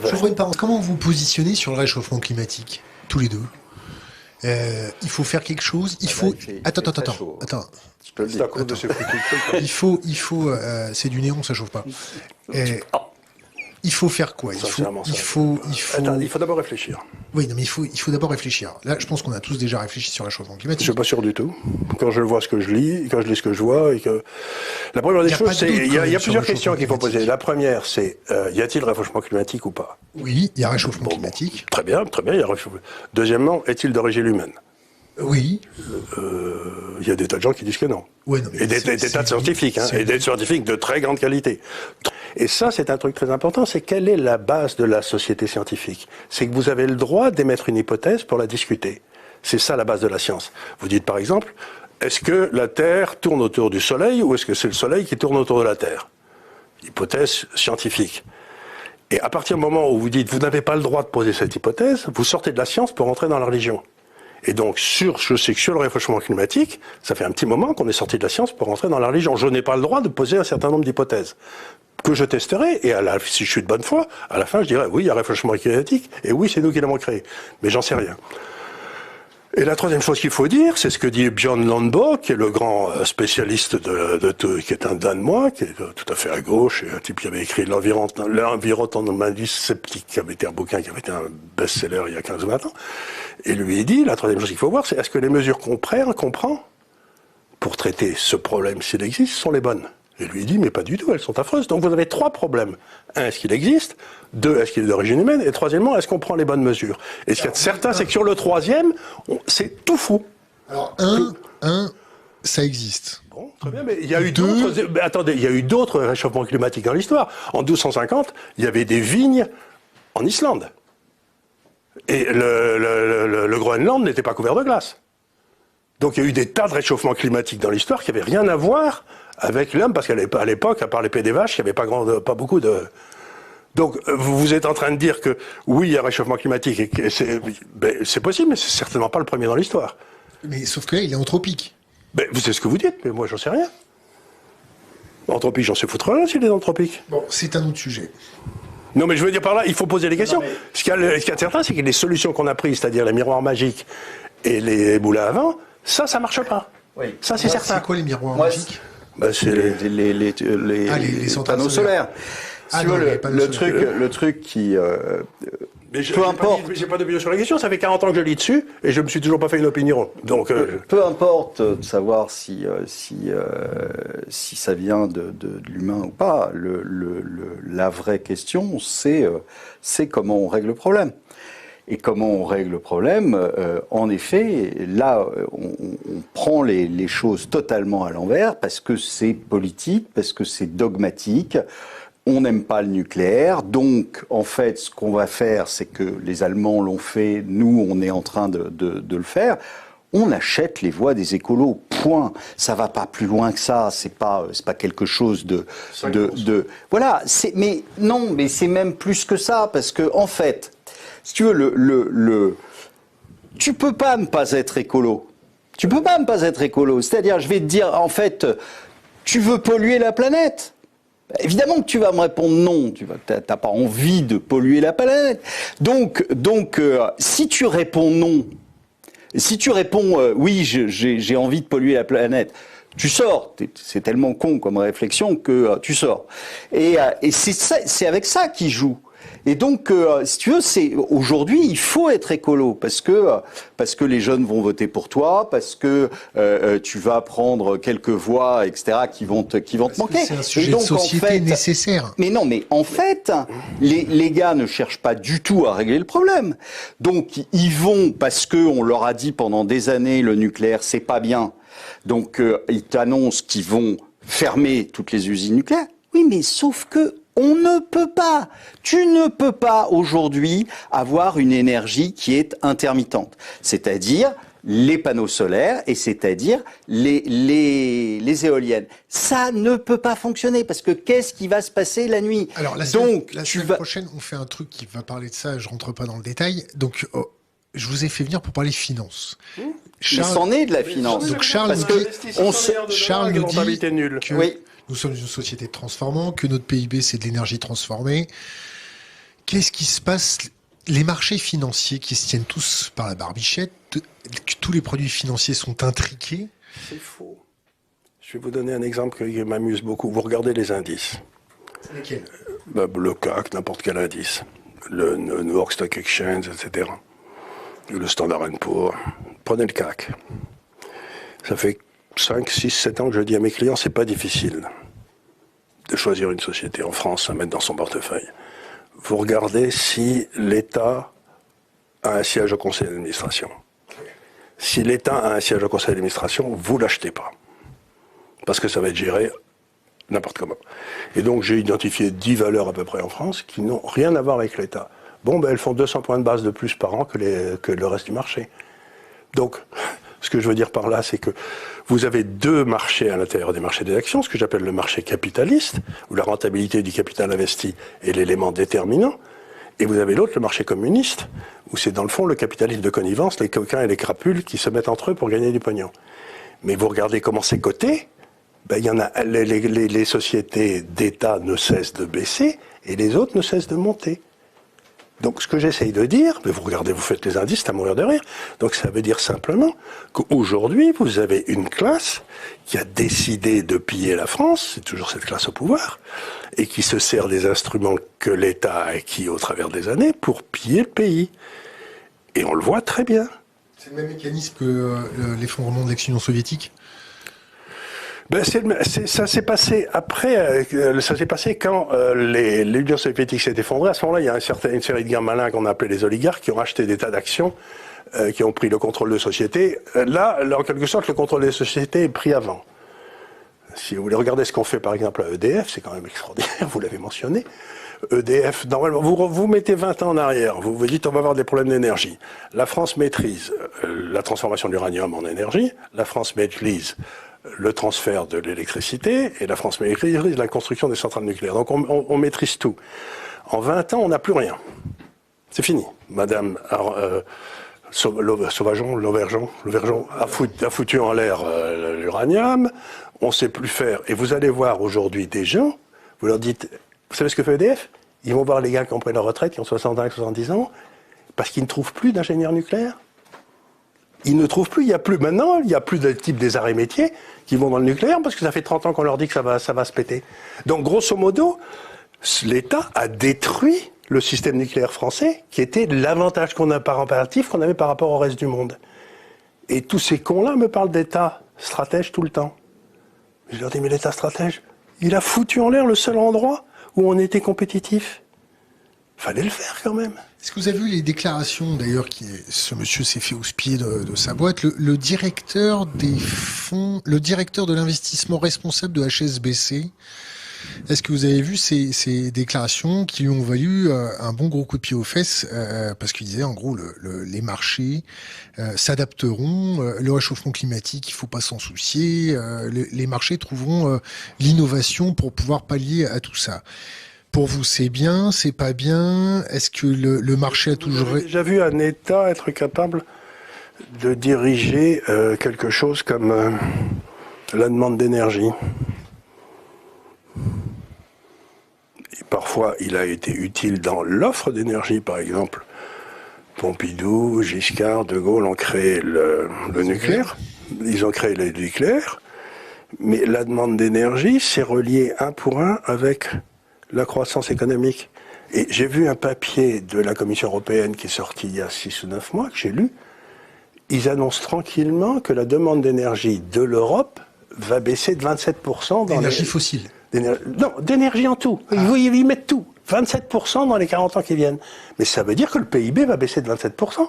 J'ouvre une parenthèse. Comment vous positionnez sur le réchauffement climatique, tous les deux? Il faut faire quelque chose. Il faut. Attends. C'est à cause de ces foutus. Il faut. C'est du néon, ça chauffe pas. Il faut faire quoi? Il faut d'abord réfléchir. Oui, non, mais il faut d'abord réfléchir. Là, je pense qu'on a tous déjà réfléchi sur le réchauffement climatique. Je suis pas sûr du tout. Quand je vois ce que je lis, quand je lis ce que je vois, et que la première des choses, c'est il y a plusieurs questions qu'il faut poser. La première, c'est y a-t-il réchauffement climatique ou pas? Oui, il y a réchauffement climatique. Très bien, il y a réchauffement. Deuxièmement, est-il d'origine humaine? Oui. Il y a des tas de gens qui disent que non. Ouais, non, mais et des tas de scientifiques, et des scientifiques de très grande qualité. Et ça, c'est un truc très important, c'est quelle est la base de la société scientifique? C'est que vous avez le droit d'émettre une hypothèse pour la discuter. C'est ça la base de la science. Vous dites par exemple, est-ce que la Terre tourne autour du Soleil ou est-ce que c'est le Soleil qui tourne autour de la Terre? Hypothèse scientifique. Et à partir du moment où vous dites, vous n'avez pas le droit de poser cette hypothèse, vous sortez de la science pour entrer dans la religion. Et donc, je sais que sur le réchauffement climatique, ça fait un petit moment qu'on est sorti de la science pour rentrer dans la religion. Je n'ai pas le droit de poser un certain nombre d'hypothèses que je testerai, et si je suis de bonne foi, à la fin, je dirais, oui, il y a réchauffement climatique, et oui, c'est nous qui l'avons créé. Mais j'en sais rien. Et la troisième chose qu'il faut dire, c'est ce que dit Björn Lomborg, qui est le grand spécialiste de tout, qui est un Danois, qui est tout à fait à gauche, et un type qui avait écrit l'environnement sceptique, qui avait été un bouquin, qui avait été un best-seller il y a 15 ou 20 ans. Et lui, il dit, la troisième chose qu'il faut voir, c'est est-ce que les mesures qu'on prend pour traiter ce problème, s'il existe, sont les bonnes? Et lui, il dit, mais pas du tout, elles sont affreuses. Donc vous avez trois problèmes. Un, est-ce qu'il existe? Deux, est-ce qu'il est d'origine humaine? Et troisièmement, est-ce qu'on prend les bonnes mesures? Et ce qu'il y a de certain, c'est que sur le troisième, c'est tout fou. Alors, ça existe. Bon, très bien, mais il y a eu d'autres... Attendez, il y a eu d'autres réchauffements climatiques dans l'histoire. En 1250, il y avait des vignes en Islande. Et le Groenland n'était pas couvert de glace. Donc il y a eu des tas de réchauffements climatiques dans l'histoire qui n'avaient rien à voir avec l'homme, parce qu'à l'époque, à part l'épée des vaches, il n'y avait pas beaucoup de... Donc vous êtes en train de dire que oui, il y a un réchauffement climatique, et c'est possible, mais c'est certainement pas le premier dans l'histoire. Mais sauf que là, il est anthropique. C'est ce que vous dites, mais moi j'en sais rien. Anthropique, j'en sais foutre rien s'il est anthropique. Bon, c'est un autre sujet. Non, mais je veux dire par là, il faut poser des questions. Ce qu'il y a de certain, c'est que les solutions qu'on a prises, c'est-à-dire les miroirs magiques et les boules à vent, ça marche pas. Oui. Ça, c'est certain. C'est quoi les miroirs magiques? C'est les panneaux solaires. Le truc qui... peu importe. J'ai pas d'opinion sur la question, ça fait 40 ans que je lis dessus, et je me suis toujours pas fait une opinion. Donc, peu importe de savoir si ça vient de l'humain ou pas, la vraie question, c'est comment on règle le problème. Et comment on règle le problème? En effet, là, on prend les choses totalement à l'envers, parce que c'est politique, parce que c'est dogmatique. On n'aime pas le nucléaire, donc en fait, ce qu'on va faire, c'est que les Allemands l'ont fait, nous, on est en train de le faire. On achète les voix des écolos, point. Ça va pas plus loin que ça. C'est pas quelque chose de voilà. Mais c'est même plus que ça, parce que en fait, si tu veux, tu peux pas ne pas être écolo. Tu peux pas ne pas être écolo. C'est-à-dire, je vais te dire, en fait, tu veux polluer la planète. Évidemment que tu vas me répondre non. T'as pas envie de polluer la planète. Donc, si tu réponds non, si tu réponds oui, j'ai envie de polluer la planète, tu sors. C'est tellement con comme réflexion que tu sors. Et c'est avec ça qu'ils jouent. Et donc, si tu veux, aujourd'hui, il faut être écolo parce que les jeunes vont voter pour toi, parce que tu vas prendre quelques voix, etc., qui vont te manquer. C'est un sujet de société nécessaire. Mais non, mais en fait, les gars ne cherchent pas du tout à régler le problème. Donc, ils vont parce que on leur a dit pendant des années le nucléaire c'est pas bien. Donc, ils t'annoncent qu'ils vont fermer toutes les usines nucléaires. Oui, mais sauf que on ne peut pas. Tu ne peux pas aujourd'hui avoir une énergie qui est intermittente. C'est-à-dire les panneaux solaires et c'est-à-dire les éoliennes. Ça ne peut pas fonctionner parce que qu'est-ce qui va se passer la nuit? Alors la semaine prochaine, on fait un truc qui va parler de ça. Je rentre pas dans le détail. Donc je vous ai fait venir pour parler finance. Mais c'en est de la finance. Donc Charles nous dit que nous sommes une société de transformants, que notre PIB c'est de l'énergie transformée, Qu'est-ce qui se passe? Les marchés financiers qui se tiennent tous par la barbichette, tous les produits financiers sont intriqués. C'est faux. Je vais vous donner un exemple qui m'amuse beaucoup. Vous regardez les indices. C'est lesquels? Le CAC, n'importe quel indice. Le New York Stock Exchange, etc. Le Standard & Poor's. Prenez le CAC. Ça fait 5, 6, 7 ans que je dis à mes clients, c'est pas difficile de choisir une société en France à mettre dans son portefeuille. Vous regardez si l'État a un siège au conseil d'administration. Si l'État a un siège au conseil d'administration, vous ne l'achetez pas. Parce que ça va être géré n'importe comment. Et donc j'ai identifié 10 valeurs à peu près en France qui n'ont rien à voir avec l'État. Bon, elles font 200 points de base de plus par an que le reste du marché. Donc, ce que je veux dire par là, c'est que vous avez deux marchés à l'intérieur des marchés des actions, ce que j'appelle le marché capitaliste, où la rentabilité du capital investi est l'élément déterminant, et vous avez l'autre, le marché communiste, où c'est dans le fond le capitalisme de connivence, les coquins et les crapules qui se mettent entre eux pour gagner du pognon. Mais vous regardez comment c'est coté, il y en a, les sociétés d'État ne cessent de baisser, et les autres ne cessent de monter. Donc, ce que j'essaye de dire, mais vous regardez, vous faites les indices, c'est à mourir de rire. Donc, ça veut dire simplement qu'aujourd'hui, vous avez une classe qui a décidé de piller la France, c'est toujours cette classe au pouvoir, et qui se sert des instruments que l'État a acquis au travers des années pour piller le pays. Et on le voit très bien. C'est le même mécanisme que l'effondrement de l'ex-Union soviétique? Ça s'est passé après, ça s'est passé quand l'Union soviétique s'est effondrée. À ce moment-là, il y a une série de gars malins qu'on a appelés les oligarques qui ont acheté des tas d'actions, qui ont pris le contrôle de sociétés. Là, en quelque sorte, le contrôle des sociétés est pris avant. Si vous voulez regarder ce qu'on fait, par exemple, à EDF, c'est quand même extraordinaire, vous l'avez mentionné. EDF, normalement, vous mettez 20 ans en arrière, vous vous dites on va avoir des problèmes d'énergie. La France maîtrise la transformation de l'uranium en énergie, la France maîtrise le transfert de l'électricité, et la France maîtrise la construction des centrales nucléaires. Donc on maîtrise tout. En 20 ans, on n'a plus rien. C'est fini. Madame Lauvergeon a foutu en l'air l'uranium, on ne sait plus faire. Et vous allez voir aujourd'hui des gens, vous leur dites, vous savez ce que fait EDF? Ils vont voir les gars qui ont pris leur retraite, qui ont 65, 70 ans, parce qu'ils ne trouvent plus d'ingénieurs nucléaires. Ils ne trouvent plus, il n'y a plus de type des arts et métiers qui vont dans le nucléaire parce que ça fait 30 ans qu'on leur dit que ça va se péter. Donc, grosso modo, l'État a détruit le système nucléaire français qui était l'avantage qu'on a par impératif qu'on avait par rapport au reste du monde. Et tous ces cons-là me parlent d'État stratège tout le temps. Je leur dis, mais l'État stratège, il a foutu en l'air le seul endroit où on était compétitif. Fallait le faire quand même. Est-ce que vous avez vu les déclarations, d'ailleurs, ce monsieur s'est fait houspiller de sa boîte, le directeur des fonds, le directeur de l'investissement responsable de HSBC, est-ce que vous avez vu ces déclarations qui lui ont valu un bon gros coup de pied aux fesses, parce qu'il disait, en gros, les marchés s'adapteront, le réchauffement climatique, il faut pas s'en soucier, les marchés trouveront l'innovation pour pouvoir pallier à tout ça. Pour vous, c'est bien, c'est pas bien? Est-ce que le marché a toujours... J'ai déjà vu un État être capable de diriger quelque chose comme la demande d'énergie. Et parfois, il a été utile dans l'offre d'énergie, par exemple. Pompidou, Giscard, De Gaulle ont créé le nucléaire. Ils ont créé le nucléaire. Mais la demande d'énergie, c'est relié un pour un avec la croissance économique. Et j'ai vu un papier de la Commission européenne qui est sorti il y a 6 ou 9 mois, que j'ai lu. Ils annoncent tranquillement que la demande d'énergie de l'Europe va baisser de 27% dans l'énergie fossile. Non, d'énergie en tout. Ils mettent tout. 27% dans les 40 ans qui viennent. Mais ça veut dire que le PIB va baisser de 27%.